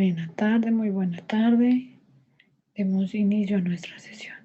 Buena tarde, muy buena tarde. Demos inicio a nuestra sesión.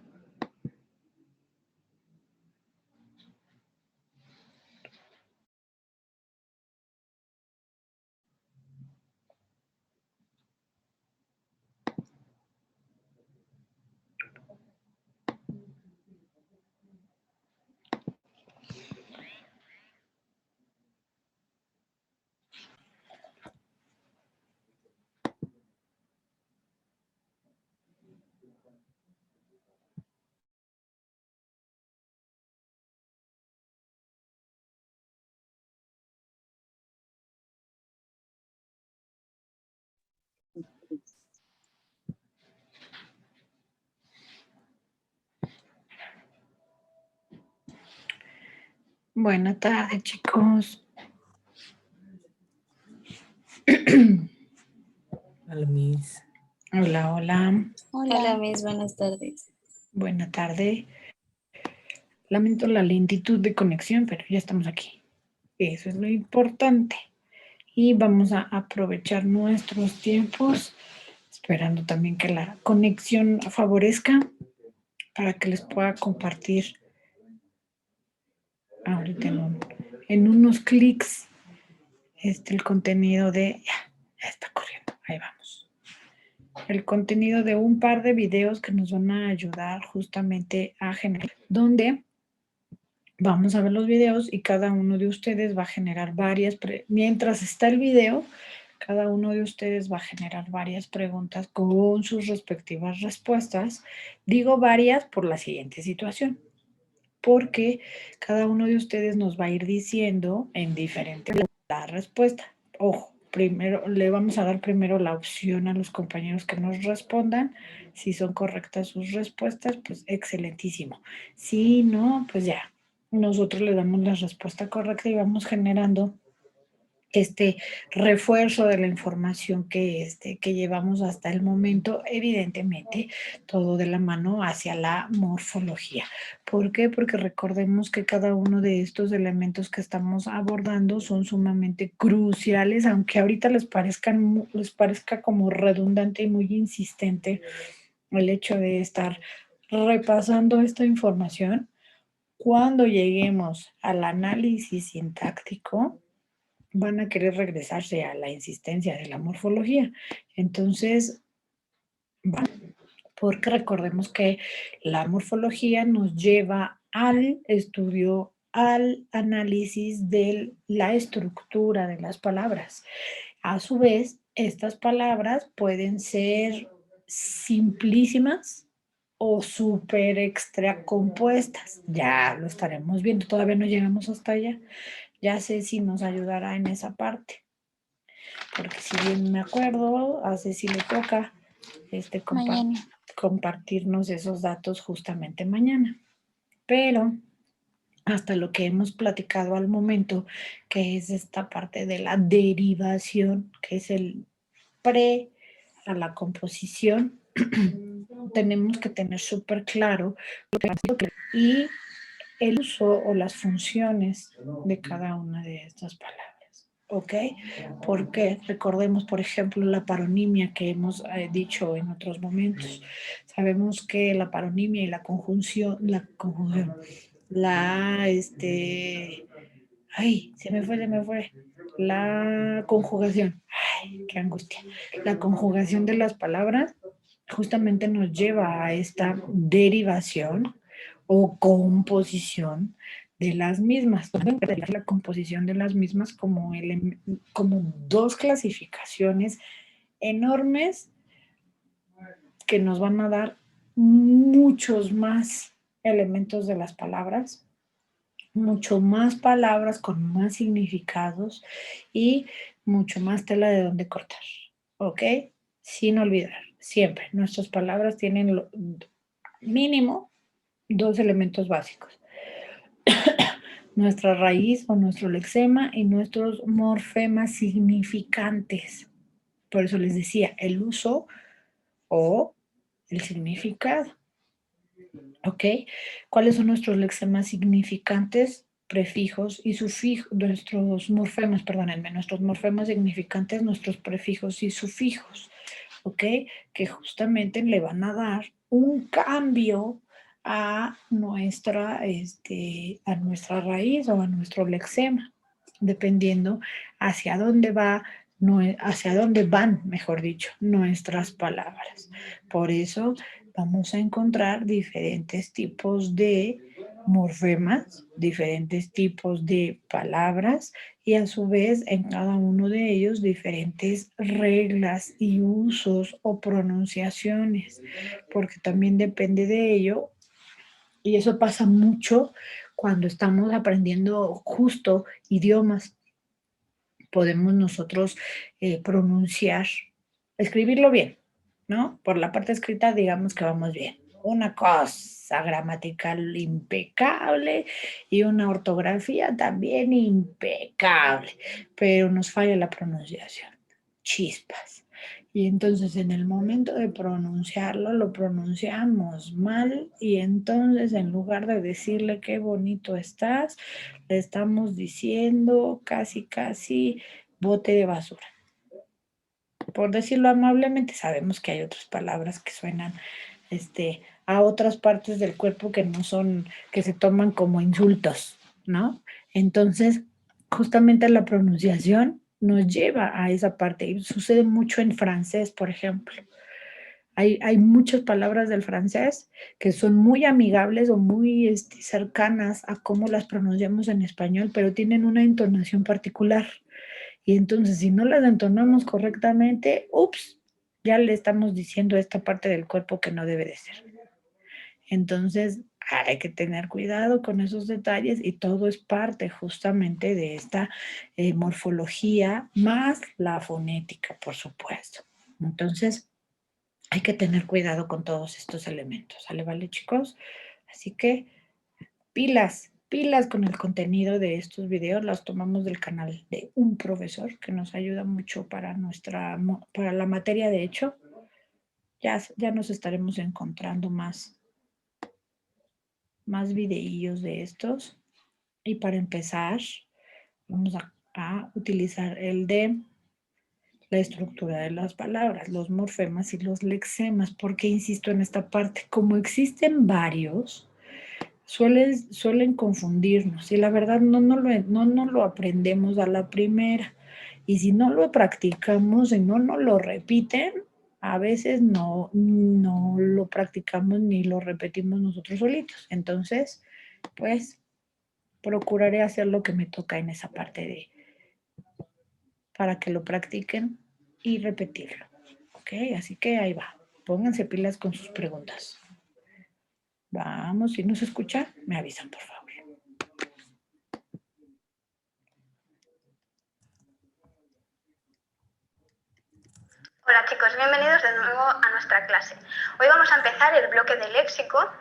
Buena tarde, chicos. Hola, Miss. Hola, hola. Hola, Miss, buenas tardes. Buena tarde. Lamento la lentitud de conexión, pero ya estamos aquí. Eso es lo importante. Y vamos a aprovechar nuestros tiempos, esperando también que la conexión favorezca para que les pueda compartir ahorita en unos clics el contenido de... Ya está corriendo, ahí vamos. El contenido de un par de videos que nos van a ayudar justamente a generar, donde vamos a ver los videos y cada uno de ustedes va a generar mientras está el video, cada uno de ustedes va a generar varias preguntas con sus respectivas respuestas. Digo varias por la siguiente situación, porque cada uno de ustedes nos va a ir diciendo en diferente la respuesta. Ojo, primero le vamos a dar primero la opción a los compañeros que nos respondan. Si son correctas sus respuestas, pues excelentísimo. Si no, pues ya, nosotros le damos la respuesta correcta y vamos generando este refuerzo de la información que llevamos hasta el momento, evidentemente todo de la mano hacia la morfología. ¿Por qué? Porque recordemos que cada uno de estos elementos que estamos abordando son sumamente cruciales, aunque ahorita les parezca como redundante y muy insistente el hecho de estar repasando esta información. Cuando lleguemos al análisis sintáctico, van a querer regresarse a la insistencia de la morfología. Entonces, porque recordemos que la morfología nos lleva al estudio, al análisis de la estructura de las palabras. A su vez, estas palabras pueden ser simplísimas o súper extra compuestas. Ya lo estaremos viendo, todavía no llegamos hasta allá. Ya sé si nos ayudará en esa parte, porque si bien me acuerdo, a Ceci le toca compartirnos esos datos justamente mañana. Pero hasta lo que hemos platicado al momento, que es esta parte de la derivación, que es el pre a la composición, tenemos que tener súper claro y el uso o las funciones de cada una de estas palabras. ¿Ok? Porque recordemos, por ejemplo, la paronimia que hemos dicho en otros momentos. Sabemos que la paronimia y la conjunción, se me fue, la conjugación, ay, qué angustia, la conjugación de las palabras justamente nos lleva a esta derivación o composición de las mismas. La composición de las mismas como dos clasificaciones enormes que nos van a dar muchos más elementos de las palabras, mucho más palabras con más significados y mucho más tela de donde cortar, ¿ok? Sin olvidar, siempre, nuestras palabras tienen mínimo dos elementos básicos. Nuestra raíz o nuestro lexema y nuestros morfemas significantes. Por eso les decía, el uso o el significado. ¿Ok? ¿Cuáles son nuestros lexemas significantes? Prefijos y sufijos, nuestros morfemas significantes, nuestros prefijos y sufijos. ¿ok? Que justamente le van a dar un cambio a nuestra raíz o a nuestro lexema, dependiendo hacia dónde va, hacia dónde van, mejor dicho, nuestras palabras. Por eso vamos a encontrar diferentes tipos de morfemas, diferentes tipos de palabras y a su vez en cada uno de ellos diferentes reglas y usos o pronunciaciones, porque también depende de ello y eso pasa mucho cuando estamos aprendiendo justo idiomas. Podemos nosotros pronunciar, escribirlo bien, ¿no? Por la parte escrita digamos que vamos bien. Una cosa gramatical impecable y una ortografía también impecable, pero nos falla la pronunciación. Chispas. Y entonces en el momento de pronunciarlo, lo pronunciamos mal y entonces en lugar de decirle qué bonito estás, le estamos diciendo casi bote de basura. Por decirlo amablemente, sabemos que hay otras palabras que suenan a otras partes del cuerpo que no son, que se toman como insultos, ¿no? Entonces, justamente la pronunciación nos lleva a esa parte. Y sucede mucho en francés, por ejemplo. Hay muchas palabras del francés que son muy amigables o muy cercanas a cómo las pronunciamos en español, pero tienen una entonación particular. Y entonces, si no las entonamos correctamente, ups, ya le estamos diciendo a esta parte del cuerpo que no debe de ser. Entonces, hay que tener cuidado con esos detalles y todo es parte justamente de esta morfología más la fonética, por supuesto. Entonces, hay que tener cuidado con todos estos elementos, ¿sale? ¿Vale, chicos? Así que pilas con el contenido de estos videos, las tomamos del canal de un profesor que nos ayuda mucho para para la materia, de hecho. Ya nos estaremos encontrando más videillos de estos. Y para empezar, vamos a utilizar el de la estructura de las palabras, los morfemas y los lexemas. ¿Por qué insisto en esta parte? Como existen varios, suelen confundirnos y la verdad no lo aprendemos a la primera. Y si no lo practicamos y no nos lo repiten, a veces no lo practicamos ni lo repetimos nosotros solitos. Entonces, pues procuraré hacer lo que me toca en esa parte para que lo practiquen y repetirlo. ¿Ok? Así que ahí va. Pónganse pilas con sus preguntas. Vamos, si no se escucha, me avisan, por favor. Hola chicos, bienvenidos de nuevo a nuestra clase. Hoy vamos a empezar el bloque de léxico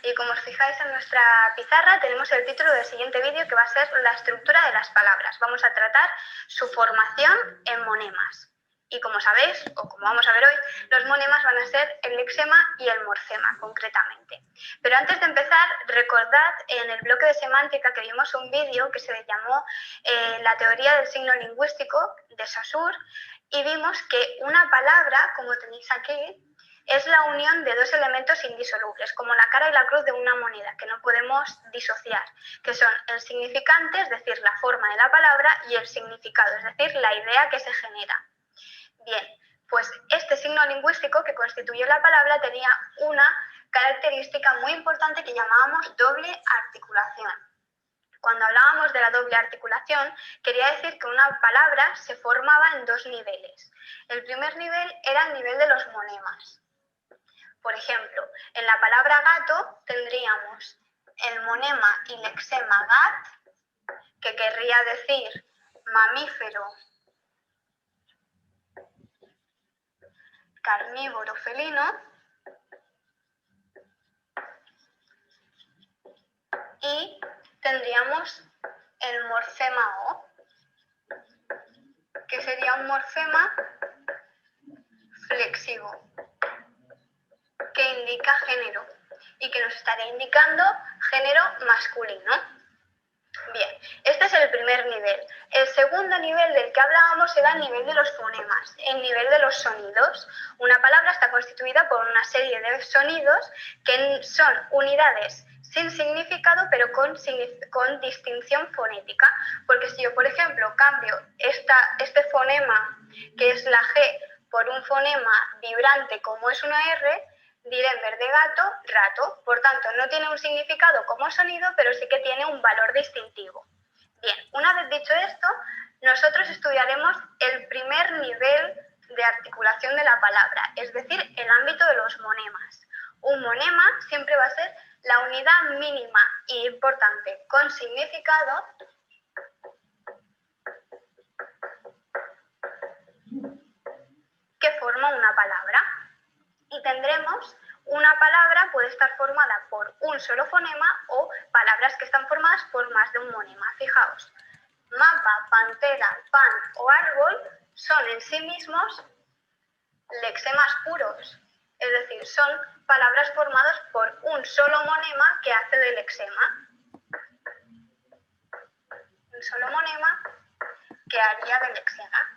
y como os fijáis en nuestra pizarra tenemos el título del siguiente vídeo que va a ser la estructura de las palabras. Vamos a tratar su formación en monemas. Y como sabéis, o como vamos a ver hoy, los monemas van a ser el lexema y el morfema, concretamente. Pero antes de empezar, recordad en el bloque de semántica que vimos un vídeo que se llamó La teoría del signo lingüístico de Saussure y vimos que una palabra, como tenéis aquí, es la unión de dos elementos indisolubles, como la cara y la cruz de una moneda, que no podemos disociar, que son el significante, es decir, la forma de la palabra, y el significado, es decir, la idea que se genera. Bien, pues este signo lingüístico que constituye la palabra tenía una característica muy importante que llamábamos doble articulación. Cuando hablábamos de la doble articulación, quería decir que una palabra se formaba en dos niveles. El primer nivel era el nivel de los monemas. Por ejemplo, en la palabra gato tendríamos el monema y lexema gat, que querría decir mamífero, carnívoro, felino, y tendríamos el morfema O, que sería un morfema flexivo, que indica género y que nos estaría indicando género masculino. Bien, este es el primer nivel. El segundo nivel del que hablábamos era el nivel de los fonemas, el nivel de los sonidos. Una palabra está constituida por una serie de sonidos que son unidades sin significado, pero con distinción fonética. Porque si yo, por ejemplo, cambio este fonema, que es la G, por un fonema vibrante como es una R, diré en vez de gato, rato. Por tanto, no tiene un significado como sonido, pero sí que tiene un valor distintivo. Bien, una vez dicho esto, nosotros estudiaremos el primer nivel de articulación de la palabra, es decir, el ámbito de los monemas. Un monema siempre va a ser la unidad mínima e importante con significado que forma una palabra. Y tendremos una palabra, puede estar formada por un solo fonema o palabras que están formadas por más de un monema. Fijaos, mapa, pantera, pan o árbol son en sí mismos lexemas puros, es decir, son palabras formadas por un solo monema que hace de lexema. Un solo monema que haría de lexema.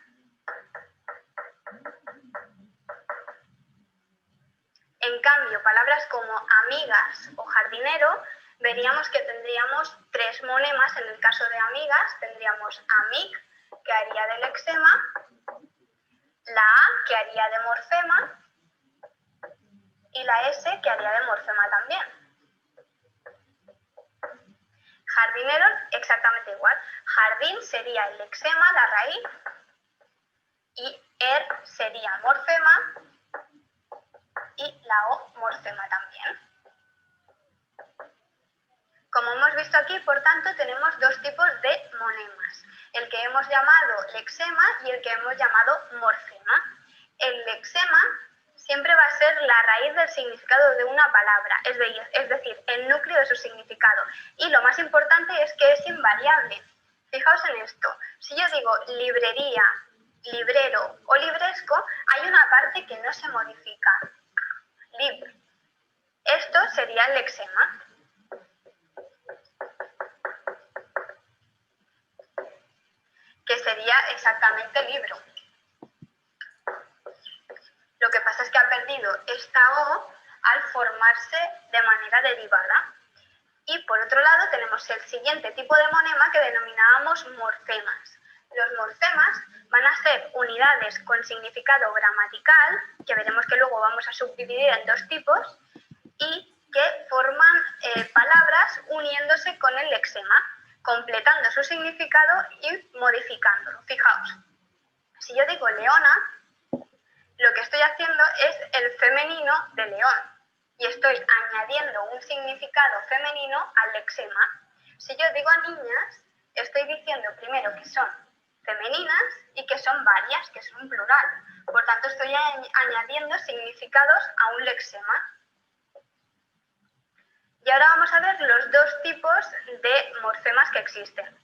En cambio, palabras como amigas o jardinero, veríamos que tendríamos tres monemas. En el caso de amigas, tendríamos amig, que haría de lexema, la A, que haría de morfema, y la S, que haría de morfema también. Jardinero, exactamente igual. Jardín sería el lexema, la raíz, y sería morfema, y la O morfema también. Como hemos visto aquí, por tanto, tenemos dos tipos de monemas, el que hemos llamado lexema y el que hemos llamado morfema. El lexema siempre va a ser la raíz del significado de una palabra, es decir, el núcleo de su significado. Y lo más importante es que es invariable. Fijaos en esto, si yo digo librería, librero o libresco, hay una parte que no se modifica. Lib. Esto sería el lexema. Que sería exactamente libro. Lo que pasa es que ha perdido esta O al formarse de manera derivada. Y por otro lado tenemos el siguiente tipo de monema que denominábamos morfemas. Los morfemas van a ser unidades con significado gramatical, que veremos que luego vamos a subdividir en dos tipos, y que forman palabras uniéndose con el lexema, completando su significado y modificándolo. Fijaos, si yo digo leona, lo que estoy haciendo es el femenino de león y estoy añadiendo un significado femenino al lexema. Si yo digo a niñas, estoy diciendo primero que son femeninas y que son varias, que son un plural. Por tanto, estoy añadiendo significados a un lexema. Y ahora vamos a ver los dos tipos de morfemas que existen.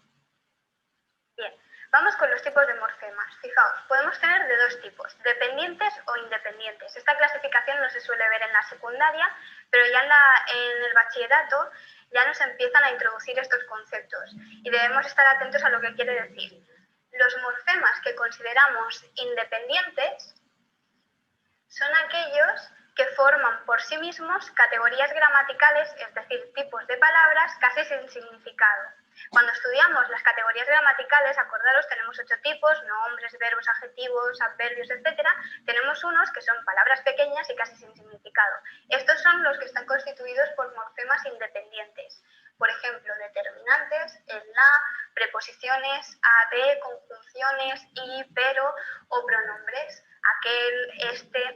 Bien, vamos con los tipos de morfemas. Fijaos, podemos tener de dos tipos, dependientes o independientes. Esta clasificación no se suele ver en la secundaria, pero ya en el bachillerato ya nos empiezan a introducir estos conceptos y debemos estar atentos a lo que quiere decir. Los morfemas que consideramos independientes son aquellos que forman por sí mismos categorías gramaticales, es decir, tipos de palabras casi sin significado. Cuando estudiamos las categorías gramaticales, acordaros, tenemos 8 tipos, nombres, verbos, adjetivos, adverbios, etc. Tenemos unos que son palabras pequeñas y casi sin significado. Estos son los que están constituidos por morfemas independientes. Por ejemplo, determinantes, el la, preposiciones, a, de, conjunciones, y, pero o pronombres, aquel, este.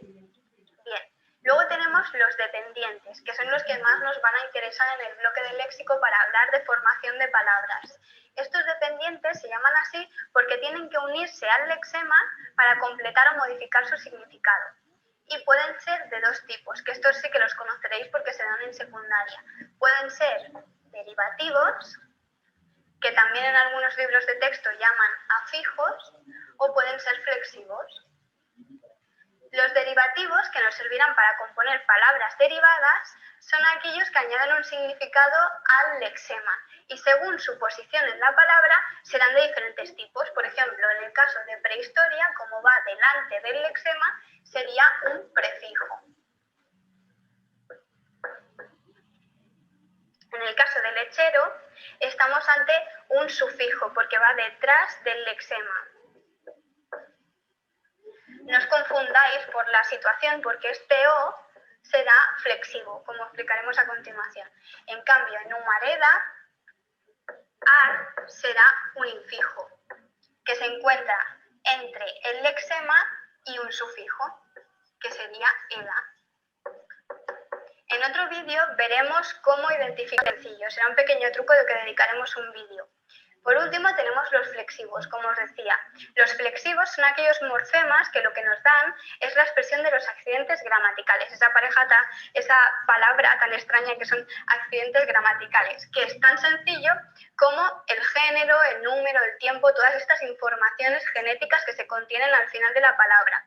Bien. Luego tenemos los dependientes, que son los que más nos van a interesar en el bloque del léxico para hablar de formación de palabras. Estos dependientes se llaman así porque tienen que unirse al lexema para completar o modificar su significado. Y pueden ser de dos tipos, que estos sí que los conoceréis porque se dan en secundaria. Pueden ser derivativos, que también en algunos libros de texto llaman afijos, o pueden ser flexivos. Los derivativos que nos servirán para componer palabras derivadas son aquellos que añaden un significado al lexema y según su posición en la palabra serán de diferentes tipos. Por ejemplo, en el caso de prehistoria, como va delante del lexema, sería un prefijo. En el caso de lechero, estamos ante un sufijo porque va detrás del lexema. No os confundáis por la situación porque este O será flexivo, como explicaremos a continuación. En cambio, en humareda, ar será un infijo, que se encuentra entre el lexema y un sufijo, que sería eda. En otro vídeo veremos cómo identificar sencillo. Será un pequeño truco del que dedicaremos un vídeo. Por último tenemos los flexivos, como os decía. Los flexivos son aquellos morfemas que lo que nos dan es la expresión de los accidentes gramaticales. Esa palabra tan extraña que son accidentes gramaticales, que es tan sencillo como el género, el número, el tiempo, todas estas informaciones genéticas que se contienen al final de la palabra.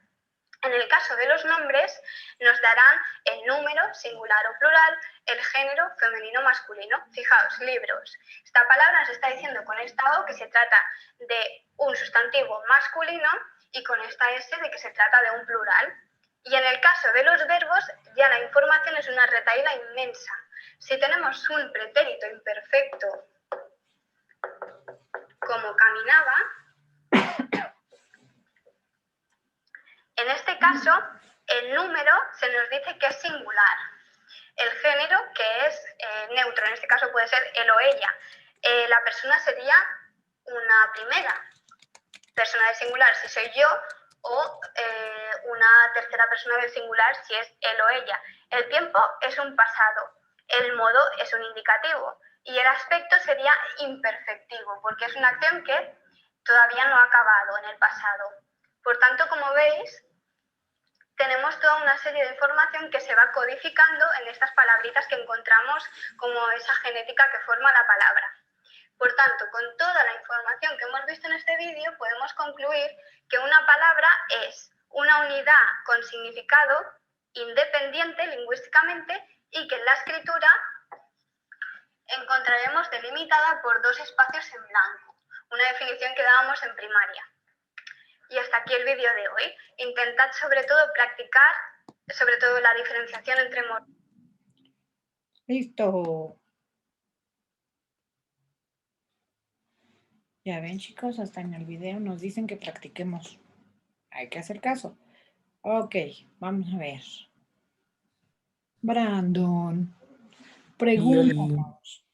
En el caso de los nombres, nos darán el número, singular o plural, el género, femenino o masculino. Fijaos, libros. Esta palabra nos está diciendo con esta O que se trata de un sustantivo masculino y con esta S de que se trata de un plural. Y en el caso de los verbos, ya la información es una retahíla inmensa. Si tenemos un pretérito imperfecto como caminaba, en este caso, el número se nos dice que es singular. El género, que es neutro, en este caso puede ser él o ella. La persona sería una primera persona del singular si soy yo o una tercera persona del singular si es él o ella. El tiempo es un pasado, el modo es un indicativo y el aspecto sería imperfectivo porque es una acción que todavía no ha acabado en el pasado. Por tanto, como veis, tenemos toda una serie de información que se va codificando en estas palabritas que encontramos como esa genética que forma la palabra. Por tanto, con toda la información que hemos visto en este vídeo, podemos concluir que una palabra es una unidad con significado independiente lingüísticamente y que en la escritura encontraremos delimitada por dos espacios en blanco, una definición que dábamos en primaria. Y hasta aquí el vídeo de hoy. Intentad sobre todo practicar, sobre todo la diferenciación entre Listo. Ya ven, chicos, hasta en el video nos dicen que practiquemos. Hay que hacer caso. Ok, vamos a ver. Brandon, pregúntanos.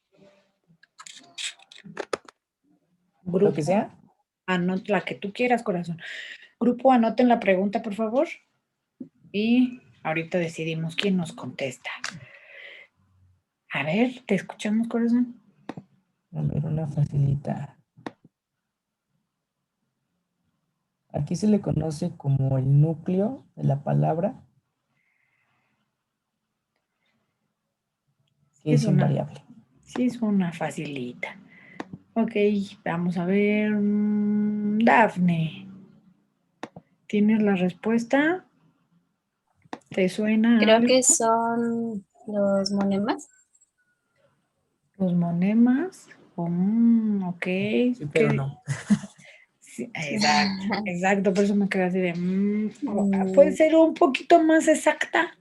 Lo que sea. Anota la que tú quieras, corazón. Grupo, anoten la pregunta, por favor. Y ahorita decidimos quién nos contesta. A ver, ¿te escuchamos, corazón? A ver, una facilita. Aquí se le conoce como el núcleo de la palabra. Que es invariable. Sí, es una facilita. Ok, vamos a ver. Dafne, ¿tienes la respuesta? ¿Te suena Creo algo? que son los monemas. Los monemas. Ok. Sí, pero no. Sí, exacto, por eso me quedé así de... ¿puede ser un poquito más exacta?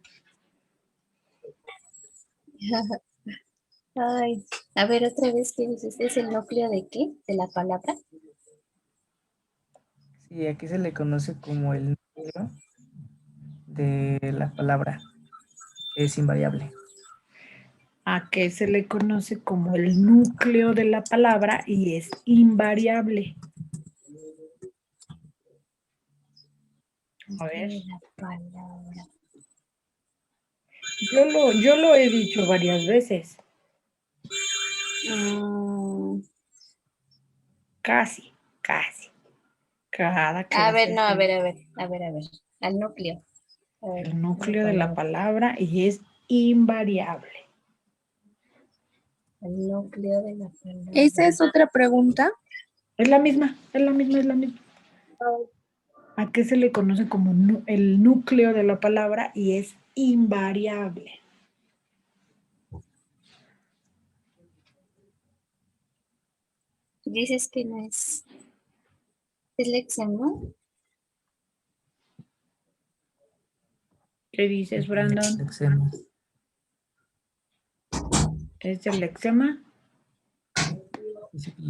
Ay, a ver, otra vez, ¿qué dices? ¿Es el núcleo de qué? ¿De la palabra? Sí, aquí se le conoce como el núcleo de la palabra. Es invariable. A que se le conoce como el núcleo de la palabra y es invariable. A ver. La palabra. Yo lo he dicho varias veces. Casi. Cada clase. A ver, no, a ver. Al núcleo. A ver, el núcleo de la palabra y es invariable. El núcleo de la palabra. ¿Esa es otra pregunta? Es la misma. ¿A qué se le conoce como el núcleo de la palabra y es invariable? Dices que no es Lexia, ¿no? ¿Qué dices, Brandon? Lexema. ¿Es el lexema? Dice que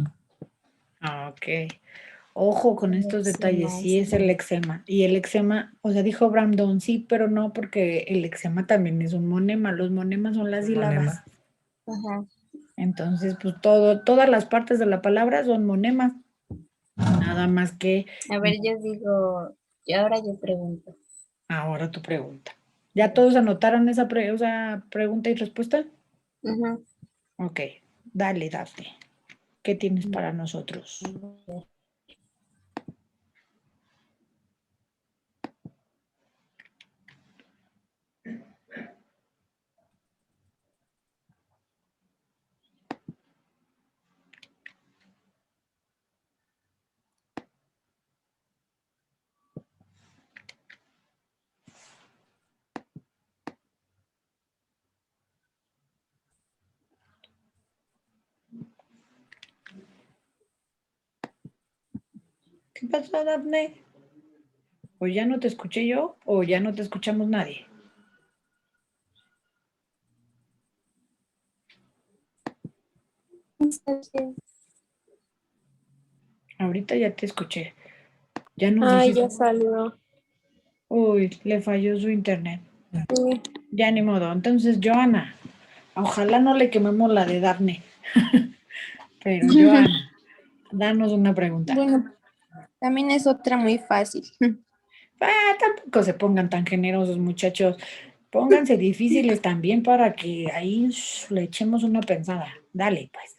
Ah, ok. Ojo con estos detalles, Lexema sí es el eczema. Y el eczema, o sea, dijo Brandon, sí, pero no, porque el eczema también es un monema. Los monemas son las sílabas. monema. Ajá. Entonces, pues todas las partes de la palabra son monemas. Nada más que A ver, yo digo, y ahora yo pregunto. ahora tu pregunta. ¿Ya todos anotaron esa pregunta y respuesta? Ujú. Ok, dale, Dafne. ¿Qué tienes para nosotros? ¿Qué pasó, Dafne? ¿O ya no te escuché yo o ya no te escuchamos nadie? Está bien. Ahorita ya te escuché. Ya nos Ay, dijiste. ya salió. Uy, le falló su internet. Sí. Ya ni modo. Entonces, Joana, ojalá no le quememos la de Dafne. Pero, Joana, danos una pregunta. Bueno, también es otra muy fácil. Tampoco se pongan tan generosos, muchachos. Pónganse difíciles también para que ahí le echemos una pensada. Dale, pues.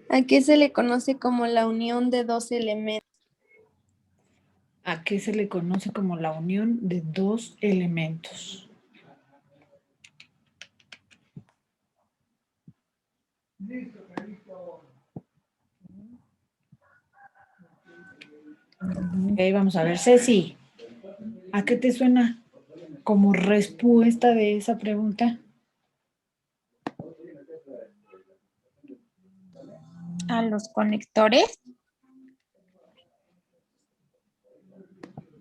¿A qué se le conoce como la unión de dos elementos? ¿A qué se le conoce como la unión de dos elementos? Ok, vamos a ver, Ceci, ¿a qué te suena como respuesta de esa pregunta? A los conectores.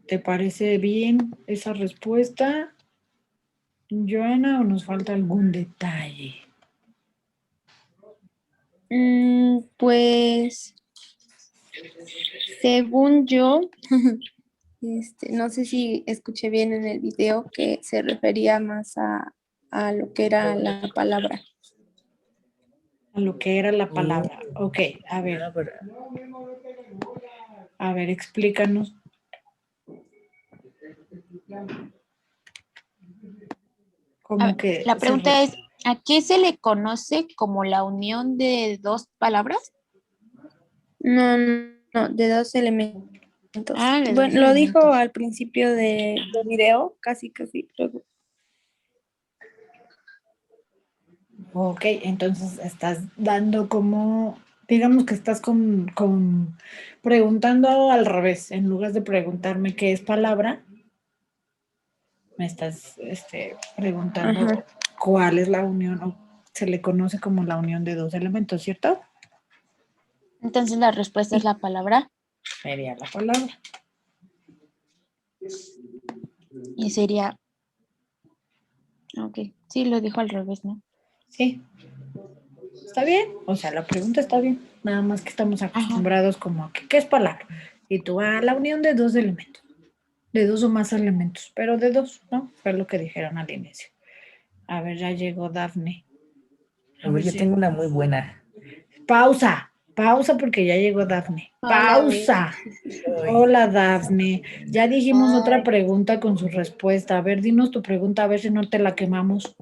¿Te parece bien esa respuesta, Joana, o nos falta algún detalle? Pues, según yo, no sé si escuché bien en el video que se refería más a lo que era la palabra. A lo que era la Oh, palabra. Ok, palabra. a ver, explícanos. A ¿Cómo ver, que la pregunta es, ¿a qué se le conoce como la unión de dos palabras? No, no, de dos elementos. Ah, de dos Bueno, lo dijo elementos. al principio del video, casi, luego. Ok, entonces estás dando como, digamos que estás preguntando al revés, en lugar de preguntarme qué es palabra, me estás preguntando Ajá. cuál es la unión, o se le conoce como la unión de dos elementos, ¿cierto? Entonces la respuesta es la palabra Sería la palabra. y sería, ok, sí, lo dijo al revés, ¿no? Sí, está bien, o sea, la pregunta está bien, nada más que estamos Ajá. acostumbrados como a que, ¿qué es palabra? Y tú, la unión de dos elementos, de dos o más elementos, pero de dos, ¿no? Fue lo que dijeron al inicio. A ver, ya llegó Dafne. A ver, yo tengo una muy buena. Pausa, pausa porque ya llegó Dafne. Hola, Beth. Pausa. Uy, Hola, Dafne. Ya dijimos otra Ay, pregunta con su respuesta. A ver, dinos tu pregunta, a ver si no te la quemamos.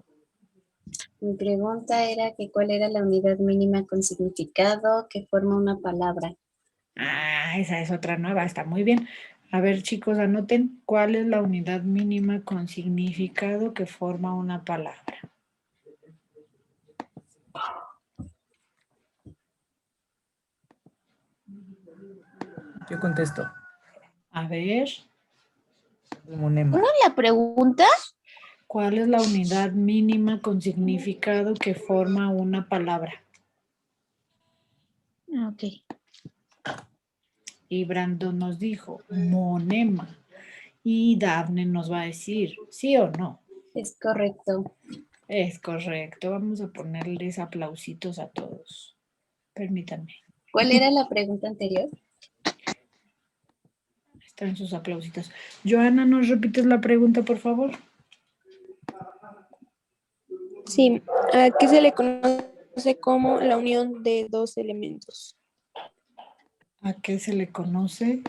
mi pregunta era que cuál era la unidad mínima con significado que forma una palabra. Esa es otra nueva, está muy bien. A ver, chicos, anoten cuál es la unidad mínima con significado que forma una palabra. Yo contesto. A ver, El monema. ¿No la pregunta? ¿cuál es la unidad mínima con significado que forma una palabra? Ok. Y Brandon nos dijo, monema. Y Dafne nos va a decir, ¿sí o no? Es correcto. Es correcto. Vamos a ponerles aplausitos a todos. Permítanme. ¿Cuál era la pregunta anterior? Están sus aplausitos. Joana, ¿nos repites la pregunta, por favor? Sí, ¿a qué se le conoce como la unión de dos elementos? ¿A qué se le conoce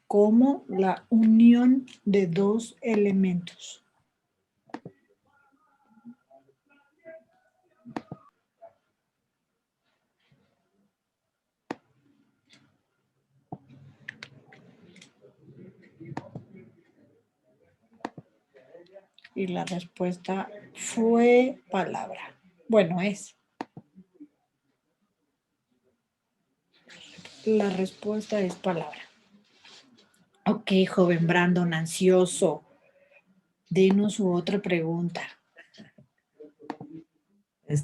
como la unión de dos elementos? Y la respuesta fue palabra. Bueno, es. La respuesta es palabra. Ok, joven Brandon, ansioso. Denos su otra pregunta. ¿Ya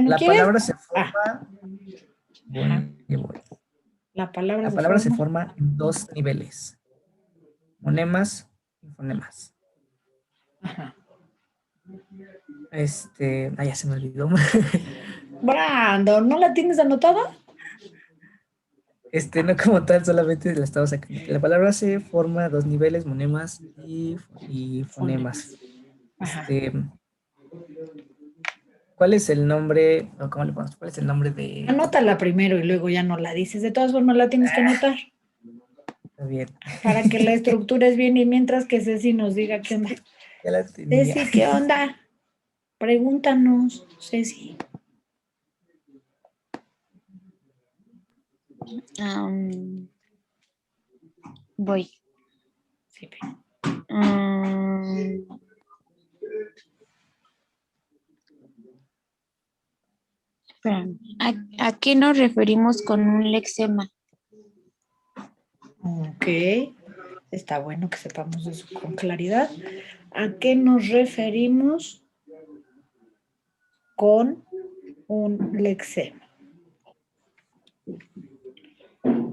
no La quieres? palabra se forma. Ajá. Voy. La palabra, La palabra se forma en dos niveles: monemas y fonemas. Ajá. Ya se me olvidó. Brandon, ¿no la tienes anotada? No como tal, solamente la estaba sacando. La palabra se forma a dos niveles: monemas y fonemas. Ajá. ¿Cuál es el nombre? O ¿cómo le ponemos? ¿Cuál es el nombre de...? Anótala primero y luego ya no la dices. De todas formas la tienes que anotar Está bien. para que la estructures bien y mientras que Ceci nos diga qué onda. Ya la tenía. Ceci, ¿qué onda? Pregúntanos, Ceci. Voy. Sí, Espérame, ¿a qué nos referimos con un lexema? ok. Está bueno que sepamos eso con claridad. ¿A qué nos referimos con un lexema?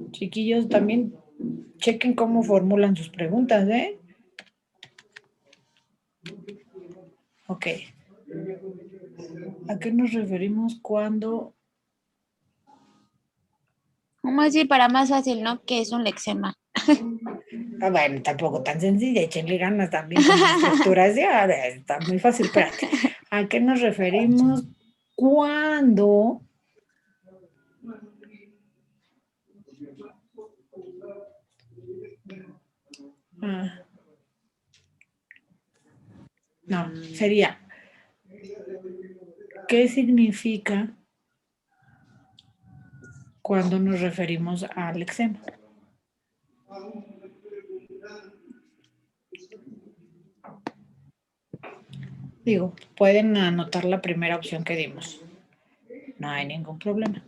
Chiquillos, también chequen cómo formulan sus preguntas, ¿eh? Ok. ¿A qué nos referimos cuando... Vamos a decir para más fácil, ¿no? ¿Qué es un lexema? Ah, bueno, tampoco tan sencilla, échenle ganas también con la estructuración, está muy fácil, espérate. ¿A qué nos referimos cuando no, sería ¿qué significa cuando nos referimos al lexema? Digo, pueden anotar la primera opción que dimos. No hay ningún problema.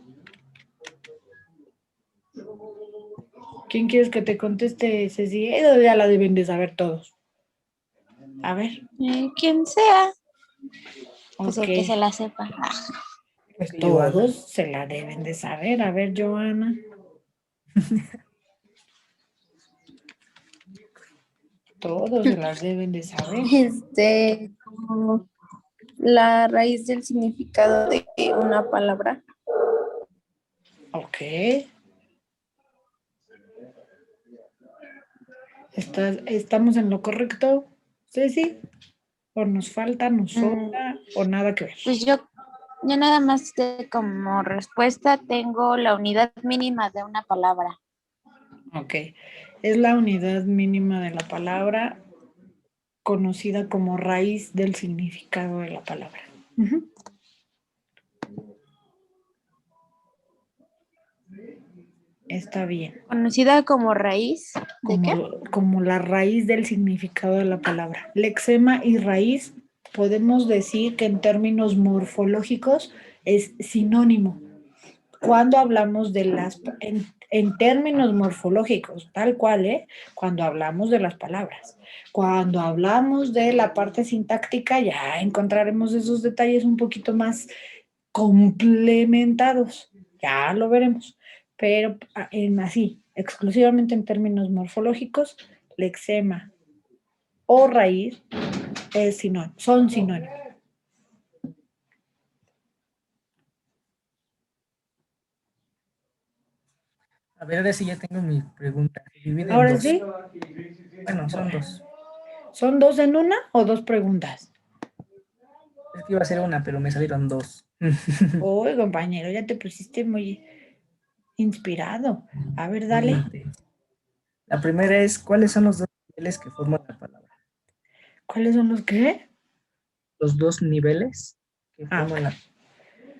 ¿Quién quieres que te conteste, Ceci? Eso ya la deben de saber todos. A ver. Quien sea. Pues Ok. el que se la sepa. Pues todos se la deben de saber. A ver, Joana. Todos se las deben de saber. Como la raíz del significado de una palabra. Ok. ¿Estamos en lo correcto, Ceci? ¿O nos falta, nos sobra, o nada que ver? Pues yo nada más como respuesta tengo la unidad mínima de una palabra. Ok. Es la unidad mínima de la palabra conocida como raíz del significado de la palabra. Uh-huh. Está bien. Conocida como raíz. ¿De qué? Como la raíz del significado de la palabra. Lexema y raíz podemos decir que en términos morfológicos es sinónimo. Cuando hablamos de en términos morfológicos, tal cual, ¿eh? Cuando hablamos de las palabras. Cuando hablamos de la parte sintáctica, ya encontraremos esos detalles un poquito más complementados. Ya lo veremos. Pero así, exclusivamente en términos morfológicos, lexema o raíz son sinónimos. A ver, ahora sí ya tengo mi pregunta. Se divide en Ahora dos. sí, Bueno, son dos. ¿son dos en una o dos preguntas? Es que iba a ser una, pero me salieron dos. Uy, compañero, ya te pusiste muy inspirado. A ver, Muy dale. intenso. La primera es, ¿cuáles son los dos niveles que forman la palabra? ¿Cuáles son los que? Los dos niveles que Ah, forman la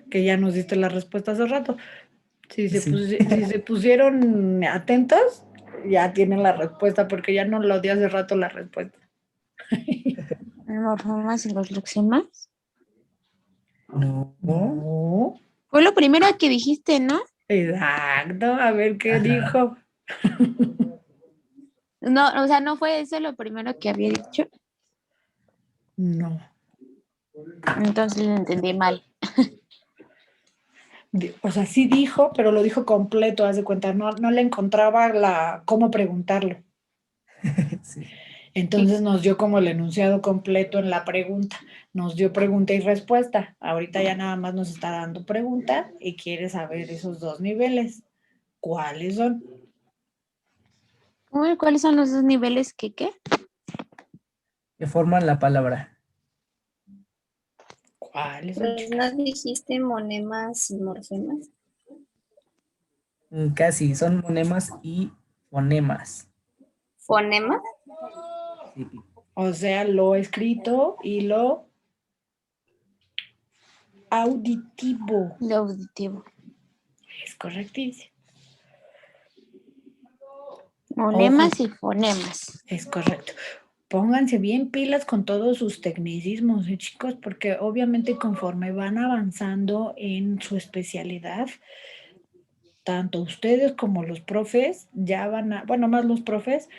que ya nos diste la respuesta hace rato. Si se, sí. si se pusieron atentos, ya tienen la respuesta, porque ya no lo di hace rato la respuesta. Morfomas y los lexemas. No. No. Fue lo primero que dijiste, ¿no? Exacto. A ver qué Ajá. dijo. No, o sea, no fue eso lo primero que había dicho. No. Entonces lo entendí mal. O sea, sí dijo, pero lo dijo completo, haz de cuenta. No le encontraba cómo preguntarlo. Sí. Entonces nos dio como el enunciado completo en la pregunta. Nos dio pregunta y respuesta. Ahorita ya nada más nos está dando pregunta y quiere saber esos dos niveles. ¿Cuáles son? Uy, ¿cuáles son los dos niveles que qué? Que forman la palabra. ¿Cuáles son, Pues chicas? no dijiste monemas y morfemas. Casi, son monemas y fonemas. ¿Fonemas? Sí. O sea, lo escrito y lo auditivo. Lo auditivo. Es correctísimo. Monemas y fonemas. Es correcto. Pónganse bien pilas con todos sus tecnicismos, chicos, porque obviamente conforme van avanzando en su especialidad, tanto ustedes como los profes ya bueno, más los profes,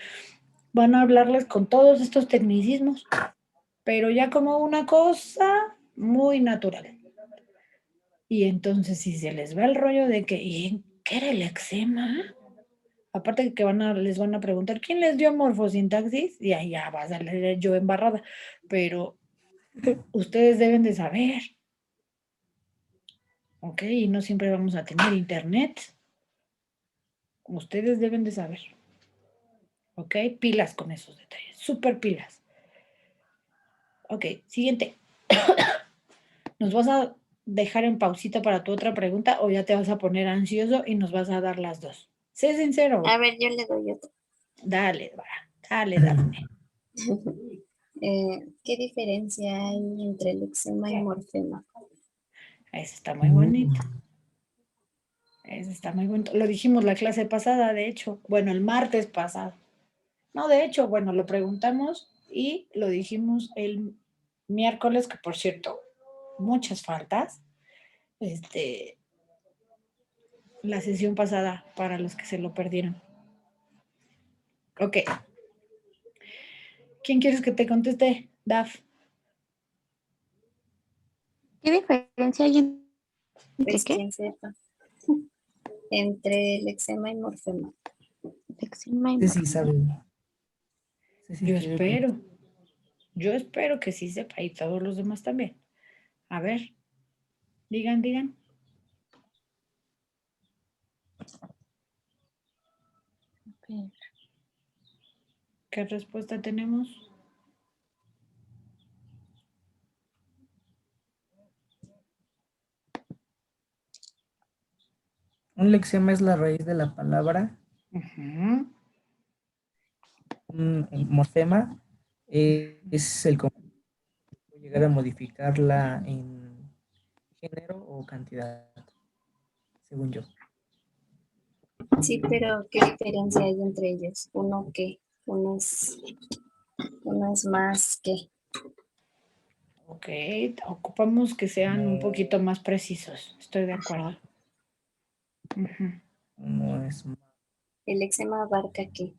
van a hablarles con todos estos tecnicismos, pero ya como una cosa muy natural. Y entonces si se les va el rollo de que, ¿y qué era el eczema? Aparte de que les van a preguntar, ¿quién les dio morfosintaxis? Y ahí ya vas a leer yo embarrada, pero ustedes deben de saber, ¿ok? Y no siempre vamos a tener internet. Ustedes deben de saber, ¿ok? Pilas con esos detalles, súper pilas. Ok, siguiente. ¿Nos vas a dejar en pausita para tu otra pregunta o ya te vas a poner ansioso y nos vas a dar las dos? Sé sincero. A ver, yo le doy otro. Dale, dale, Dafne. ¿Qué diferencia hay entre el eczema y morfema? Eso está muy bonito. Eso está muy bonito. Lo dijimos la clase pasada, de hecho. Bueno, el martes pasado. No, de hecho, bueno, lo preguntamos y lo dijimos el miércoles, que por cierto, muchas faltas. La sesión pasada para los que se lo perdieron. Ok. ¿Quién quieres que te conteste, Daf? ¿Qué diferencia hay entre Pues qué? quien sepa. Entre el eczema y morfema. Lexema y Sí, sí, saben. Sí, sí, Yo quiero espero. Yo espero que sí sepa y todos los demás también. A ver, digan. ¿Qué respuesta tenemos? Un lexema es la raíz de la palabra. Ujú. El morfema es el compuesto que puede llegar a modificarla en género o cantidad, según yo. Sí, pero ¿qué diferencia hay entre ellos? ¿Uno qué? Uno es más que. Ok, ocupamos que sean un No. poquito más precisos. Estoy de acuerdo. Ajá. Ujú. No es más. ¿El eczema abarca qué?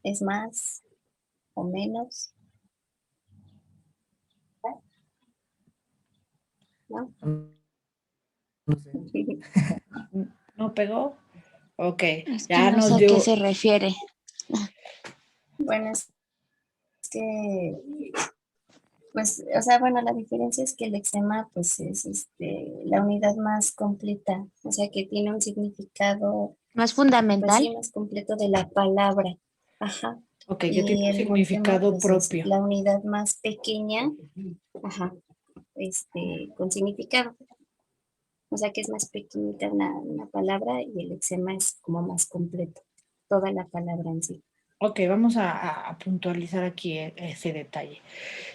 ¿Es más o menos? ¿No? No sé. ¿No pegó? Ok, Es que ya no sé nos a qué dio. se refiere. Bueno, es que, pues, o sea, bueno, la diferencia es que el eczema, pues, es la unidad más completa, o sea, que tiene un significado, ¿Más pues fundamental? sí, más completo de la palabra. Ajá. Ok, que tiene Y un el morfema, significado pues, es propio. la unidad más pequeña, ajá, con significado. O sea, que es más pequeñita una palabra y el eczema es como más completo, toda la palabra en sí. Ok, vamos a puntualizar aquí ese detalle.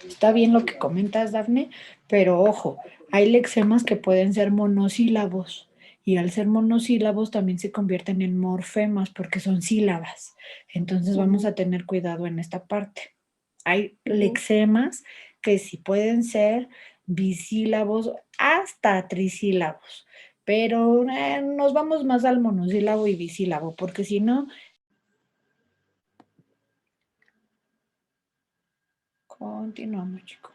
Está bien lo que comentas, Dafne, pero ojo, hay lexemas que pueden ser monosílabos y al ser monosílabos también se convierten en morfemas porque son sílabas. Entonces vamos a tener cuidado en esta parte. Hay Ujú. lexemas que sí pueden ser bisílabos hasta trisílabos, pero nos vamos más al monosílabo y bisílabo porque si no, continuamos, chicos.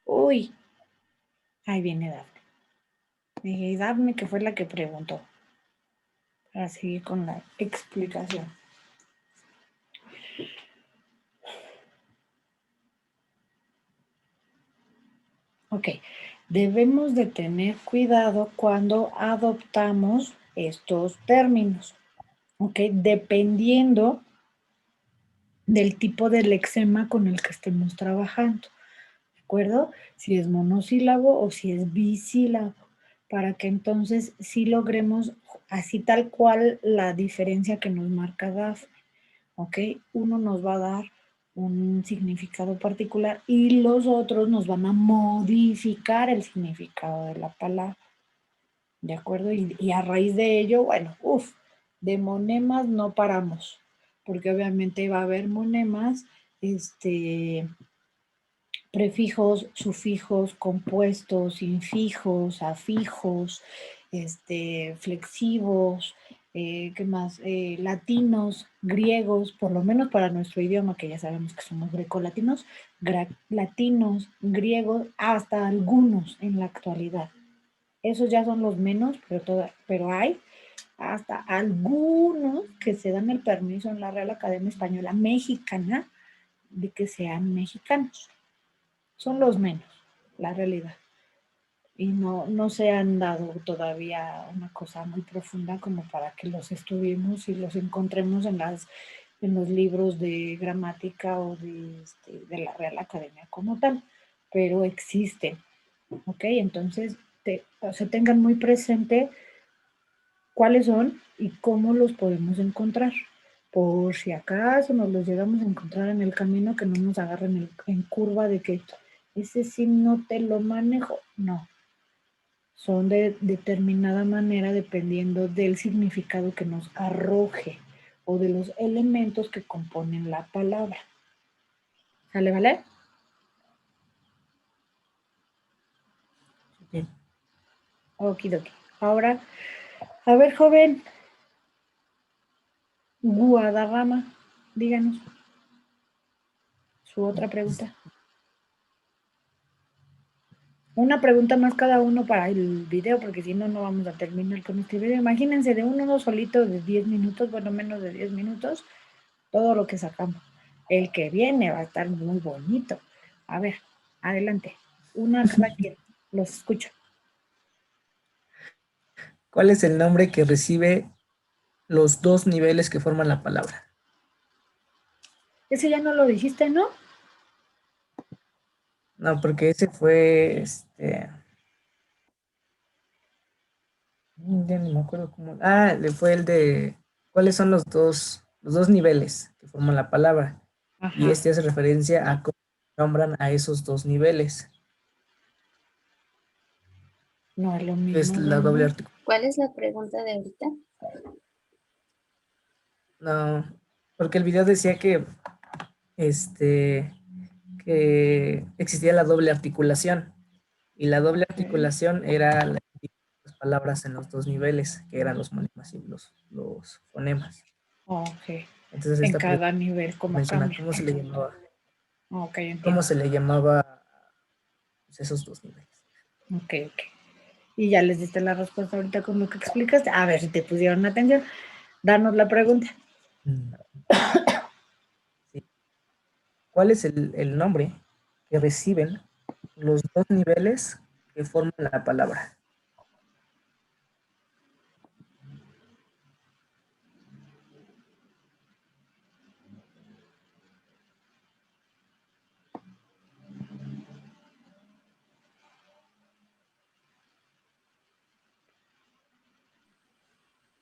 Uy, ahí viene Dafne. Dije, Dafne, que fue la que preguntó, para seguir con la explicación. Ok, debemos de tener cuidado cuando adoptamos estos términos, ok, dependiendo del tipo de lexema con el que estemos trabajando, ¿de acuerdo? Si es monosílabo o si es bisílabo, para que entonces sí logremos así tal cual la diferencia que nos marca Dafne. ¿Ok? Uno nos va a dar un significado particular y los otros nos van a modificar el significado de la palabra, ¿de acuerdo? Y a raíz de ello, bueno, de monemas no paramos, porque obviamente va a haber monemas, prefijos, sufijos, compuestos, infijos, afijos, flexivos, ¿qué más? Latinos, griegos, por lo menos para nuestro idioma, que ya sabemos que somos grecolatinos, latinos, griegos, hasta algunos en la actualidad. Esos ya son los menos, pero hay hasta algunos que se dan el permiso en la Real Academia Española Mexicana de que sean mexicanos. Son los menos, la realidad. Y no se han dado todavía una cosa muy profunda como para que los estudiemos y los encontremos en los libros de gramática o de la Real Academia como tal, pero existen, ¿ok? Entonces, o sea, tengan muy presente cuáles son y cómo los podemos encontrar. Por si acaso nos los llegamos a encontrar en el camino, que no nos agarren en curva de que ese sí no te lo manejo. No, son de determinada manera dependiendo del significado que nos arroje o de los elementos que componen la palabra. ¿Sale, vale? Sí. Okidoki. Ahora, a ver, joven, Guadarrama, díganos su otra pregunta. Una pregunta más cada uno para el video, porque si no, no vamos a terminar con este video. Imagínense de uno solito de 10 minutos, bueno, menos de 10 minutos, todo lo que sacamos. El que viene va a estar muy bonito. A ver, adelante. Una cada quien. Los escucho. ¿Cuál es el nombre que recibe los dos niveles que forman la palabra. Ese ya no lo dijiste, ¿no? No, porque ese fue, ya ni me acuerdo cómo. Ah, fue el de, ¿cuáles son los dos niveles que forman la palabra? Y Ajá. hace referencia a cómo nombran a esos dos niveles, No es lo que es mismo, la doble ¿verdad? articulación. ¿Cuál es la pregunta de ahorita? No, porque el video decía que existía la doble articulación. Y la doble articulación era las palabras en los dos niveles, que eran los monemas y los fonemas. Ok. Entonces En esta pregunta cada nivel, ¿cómo menciona cambia? cómo se le llamaba, Ok, cómo entiendo. se le llamaba, pues, esos dos niveles. Ok, ok. Y ya les diste la respuesta ahorita con lo que explicaste. A ver si te pusieron atención. Danos la pregunta. Sí. ¿Cuál es el nombre que reciben los dos niveles que forman la palabra?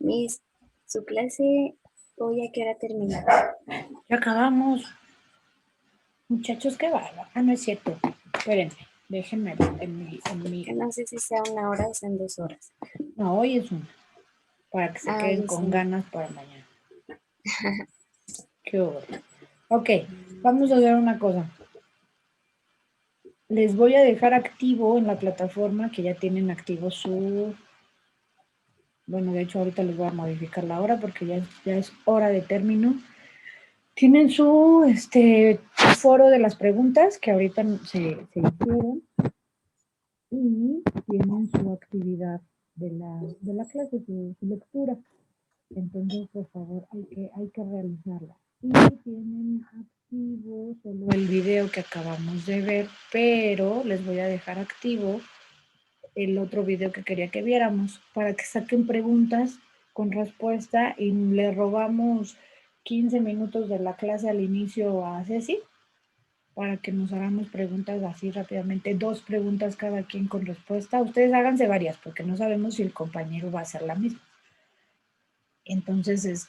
Miss, su clase hoy a qué hora termina. Ya acabamos. Muchachos, qué bárbaro. Ah, no es cierto. Espérenme. Déjenme ver en mi. Que no sé si sea 1 hora o sean 2 horas. No, hoy es una. Para que se Ah, queden hoy es con una. ganas para mañana. Qué horror. Ok, vamos a ver una cosa. Les voy a dejar activo en la plataforma que ya tienen activo su... Bueno, de hecho ahorita les voy a modificar la hora porque ya es hora de término. Tienen su foro de las preguntas que ahorita se hicieron y tienen su actividad de la clase, su lectura. Entonces, por favor, hay que realizarla. Y tienen activo solo el video que acabamos de ver, pero les voy a dejar activo el otro video que quería que viéramos para que saquen preguntas con respuesta y le robamos 15 minutos de la clase al inicio a Ceci para que nos hagamos preguntas así rápidamente, 2 preguntas cada quien con respuesta. Ustedes háganse varias porque no sabemos si el compañero va a hacer la misma. Entonces,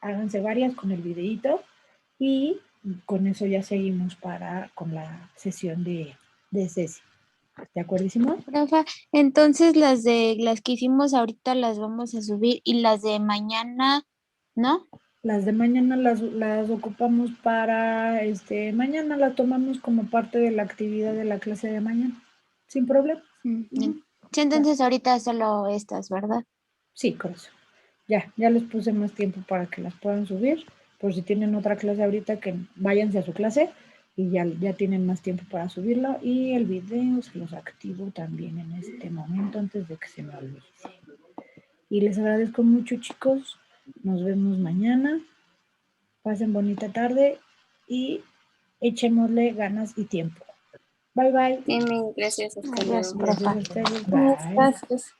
háganse varias con el videíto y con eso ya seguimos con la sesión de Ceci. ¿De acuerdísimo? Profa, entonces las que hicimos ahorita las vamos a subir y las de mañana, ¿no? Las de mañana las ocupamos para, mañana las tomamos como parte de la actividad de la clase de mañana, sin problema. Sí, entonces ahorita solo estas, ¿verdad? Sí, con eso. Ya les puse más tiempo para que las puedan subir, por si tienen otra clase ahorita, que váyanse a su clase y ya tienen más tiempo para subirlo. Y el video se los activo también en este momento antes de que se me olvide. Y les agradezco mucho, chicos. Nos vemos mañana. Pasen bonita tarde y echémosle ganas y tiempo. Bye, bye. Bien, gracias, hasta Adiós, luego. Gracias profa. a ustedes. Muchas Bye. gracias.